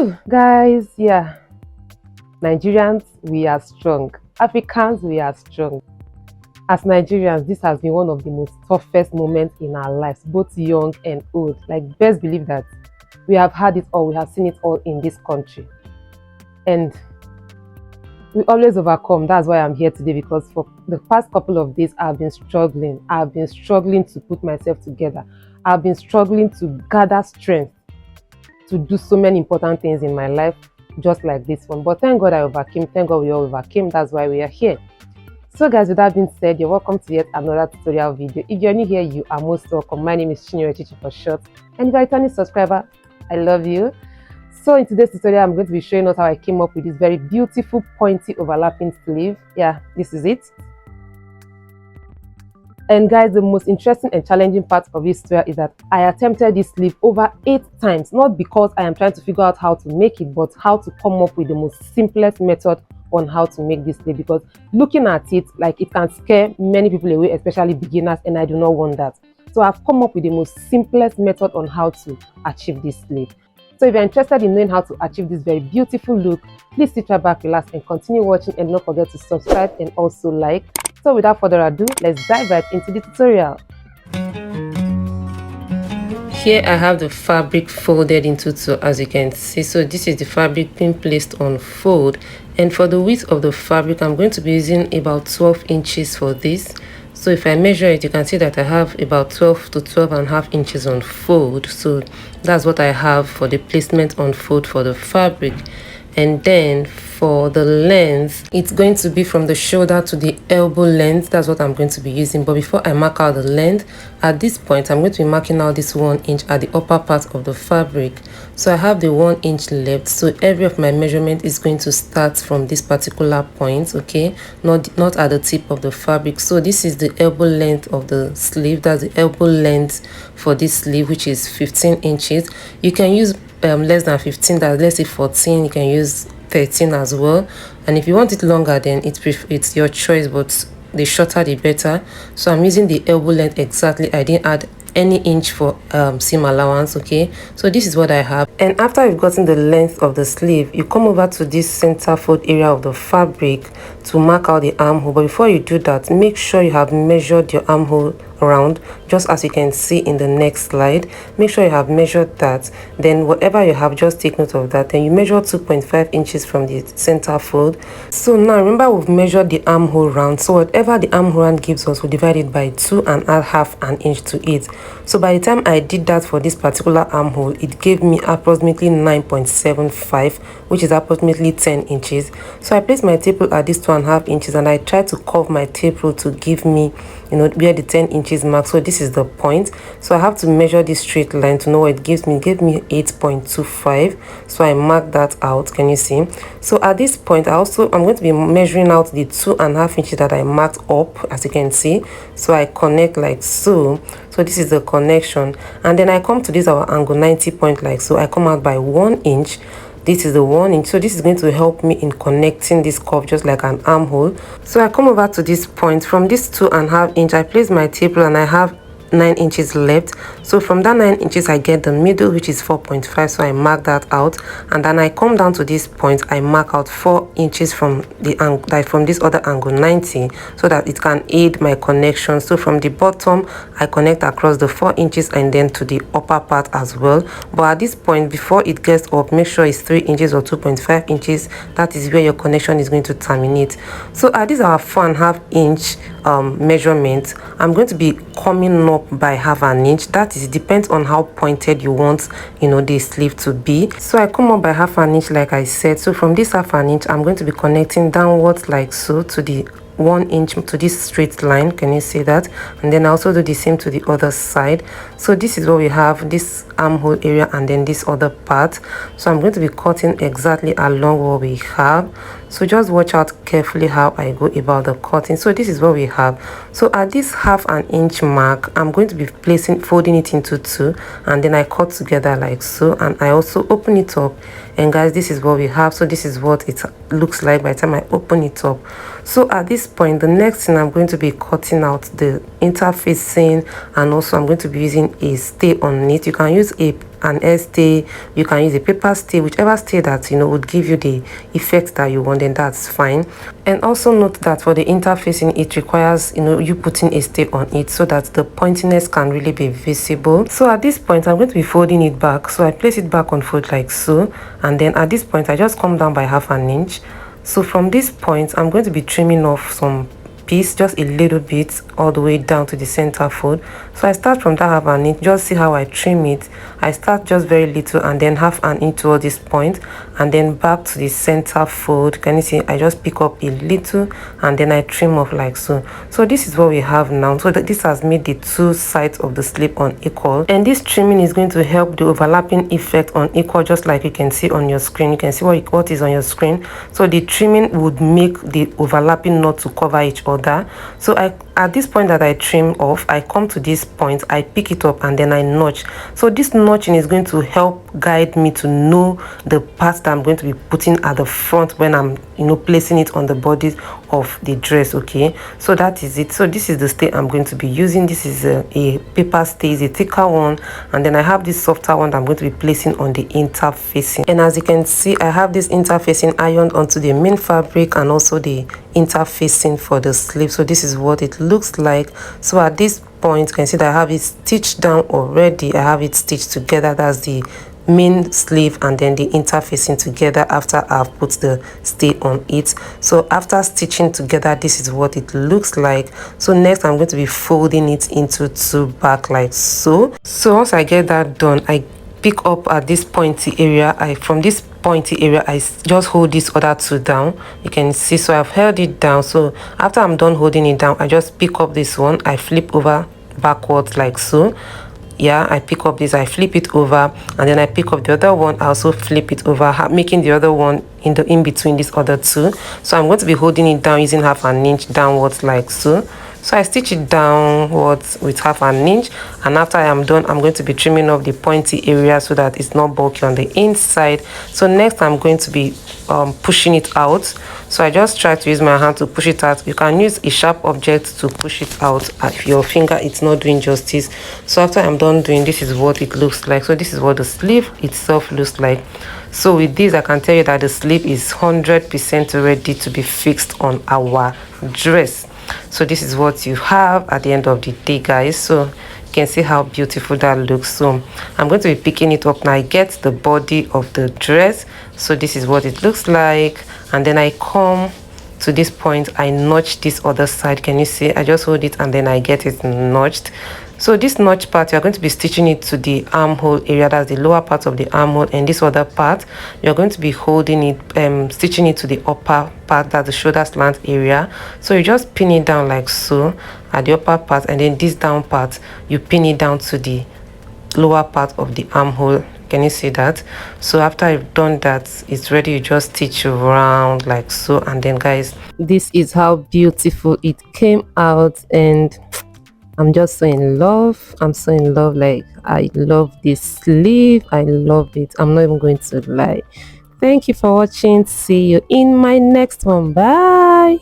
Whew, guys, yeah, Nigerians, we are strong. Africans, we are strong. As Nigerians, this has been one of the most toughest moments in our lives, both young and old. Like, best believe that we have had it all, we have seen it all in this country. And we always overcome. That's why I'm here today, because for the past couple of days, I've been struggling. I've been struggling to put myself together. I've been struggling to gather strength to do so many important things in my life, just like this one. But thank God I overcame. Thank God we all overcame. That's why we are here. So guys, with that being said, you're welcome to yet another tutorial video. If you're new here, you are most welcome. My name is Chinyere Chichi for short. And if you're a returning subscriber, I love you. So in today's tutorial, I'm going to be showing us how I came up with this very beautiful pointy overlapping sleeve. Yeah, this is it. And guys, the most interesting and challenging part of this tutorial is that I attempted this sleeve over 8 times, not because I am trying to figure out how to make it, but how to come up with the most simplest method on how to make this sleeve, because looking at it, like, it can scare many people away, especially beginners, and I do not want that. So I've come up with the most simplest method on how to achieve this sleeve. So if you're interested in knowing how to achieve this very beautiful look, please sit right back, relax, and continue watching, and don't forget to subscribe and also like. So without further ado, let's dive right into the tutorial. Here I have the fabric folded into two, as you can see. So this is the fabric being placed on fold, and for the width of the fabric, I'm going to be using about 12 inches for this. So if I measure it, you can see that I have about 12 to 12.5 inches on fold. So that's what I have for the placement on fold for the fabric. And then for the length, it's going to be from the shoulder to the elbow length. That's what I'm going to be using. But before I mark out the length, at this point, I'm going to be marking out this 1 inch at the upper part of the fabric. So I have the 1 inch left. So every of my measurement is going to start from this particular point, okay? Not at the tip of the fabric. So this is the elbow length of the sleeve. That's the elbow length for this sleeve, which is 15 inches. You can use less than 15, that let's say 14. You can use 13 as well, and if you want it longer, then it's your choice, but the shorter the better. So I'm using the elbow length exactly. I didn't add any inch for seam allowance, okay? So this is what I have. And after you've gotten the length of the sleeve, you come over to this center fold area of the fabric to mark out the armhole. But before you do that, make sure you have measured your armhole around, just as you can see in the next slide. Make sure you have measured that. Then whatever you have, just take note of that. Then you measure 2.5 inches from the center fold. So now remember, we've measured the armhole round, so whatever the armhole round gives us, we divide it by 2.5 an inch to it. So by the time I did that for this particular armhole, it gave me approximately 9.75, which is approximately 10 inches. So I placed my tape rule at this 2.5 inches, and I tried to curve my tape rule to give me, you know, where the 10 inches mark. So this is the point. So I have to measure this straight line to know what it gives me. It gave me 8.25. So I marked that out. Can you see? So at this point, I'm going to be measuring out the 2.5 inches that I marked up, as you can see. So I connect like so. So this is the connection, and then I come to this our angle 90 point, like so. I come out by 1 inch. This is the 1 inch. So this is going to help me in connecting this curve just like an armhole. So I come over to this point. From this 2.5 inch, I place my tape rule, and I have 9 inches left. So from that 9 inches, I get the middle, which is 4.5. So I mark that out, and then I come down to this point. I mark out 4 inches from the angle, like from this other angle 90, so that it can aid my connection. So from the bottom, I connect across the 4 inches and then to the upper part as well. But at this point, before it gets up, make sure it's 3 inches or 2.5 inches. That is where your connection is going to terminate. So at this our 4.5 inch measurement, I'm going to be coming up by half an inch. That is, depends on how pointed you want, you know, the sleeve to be. So I come up by half an inch, like I said. So from this half an inch, I'm going to be connecting downwards like so to the 1 inch to this straight line. Can you see that? And then I also do the same to the other side. So this is what we have, this armhole area and then this other part. So I'm going to be cutting exactly along what we have. So just watch out carefully how I go about the cutting. So this is what we have. So at this half an inch mark, I'm going to be folding it into two, and then I cut together like so, and I also open it up. And guys, this is what we have. So this is what it looks like by the time I open it up. So at this point, the next thing, I'm going to be cutting out the interfacing, and also I'm going to be using a stay on it. You can use an air stay, you can use a paper stay, whichever stay that would give you the effect that you want, then that's fine. And also note that for the interfacing, it requires you putting a stay on it so that the pointiness can really be visible. So at this point, I'm going to be folding it back, so I place it back on fold like so, and then at this point I just come down by 1/2 inch. So from this point, I'm going to be trimming off some piece, just a little bit, all the way down to the center fold. So I start from that 1/2 inch. Just see how I trim it. I start just very little and then 1/2 inch toward this point, and then back to the center fold. Can you see? I just pick up a little and then I trim off like so. So this is what we have now. So this has made the two sides of the sleeve unequal, and this trimming is going to help the overlapping effect unequal, just like you can see on your screen. You can see what is on your screen. So the trimming would make the overlapping not to cover each other. So at this point that I trim off, I come to this point, I pick it up and then I notch. So this notching is going to help guide me to know the parts that I'm going to be putting at the front when I'm placing it on the body of the dress. Okay, so that is it. So this is the stay I'm going to be using. This is a paper stay, is a thicker one, and then I have this softer one that I'm going to be placing on the interfacing. And as you can see, I have this interfacing ironed onto the main fabric and also the interfacing for the sleeve. So this is what it looks like. So at this point, you can see that I have it stitched down already. I have it stitched together. That's the main sleeve and then the interfacing together after I've put the stay on it. So after stitching together, this is what it looks like. So next I'm going to be folding it into two back like so. So once I get that done, I pick up at this pointy area. From this pointy area, I just hold this other two down. You can see, so I've held it down. So after I'm done holding it down, I just pick up this one, I flip over backwards like so. Yeah, I pick up this, I flip it over, and then I pick up the other one, I also flip it over, making the other one in between these other two. So I'm going to be holding it down using 1/2 inch downwards like so. So I stitch it downwards with 1/2 inch, and after I am done, I'm going to be trimming off the pointy area so that it's not bulky on the inside. So next I'm going to be pushing it out. So I just try to use my hand to push it out. You can use a sharp object to push it out. If your finger it's not doing justice. So after I'm done doing, this is what it looks like. So this is what the sleeve itself looks like. So with this, I can tell you that the sleeve is 100% ready to be fixed on our dress. So this is what you have at the end of the day, guys. So you can see how beautiful that looks. So I'm going to be picking it up now. I get the body of the dress. So this is what it looks like, and then I come to this point, I notch this other side. Can you see? I just hold it and then I get it notched. So this notch part, you're going to be stitching it to the armhole area. That's the lower part of the armhole, and this other part you're going to be holding it, stitching it to the upper part, that's the shoulder slant area. So you just pin it down like so at the upper part, and then this down part you pin it down to the lower part of the armhole. Can you see that? So after I've done that, it's ready. You just stitch around like so, and then guys, this is how beautiful it came out, and I'm just so in love. I'm so in love. Like, I love this sleeve. I love it. I'm not even going to lie. Thank you for watching. See you in my next one. Bye.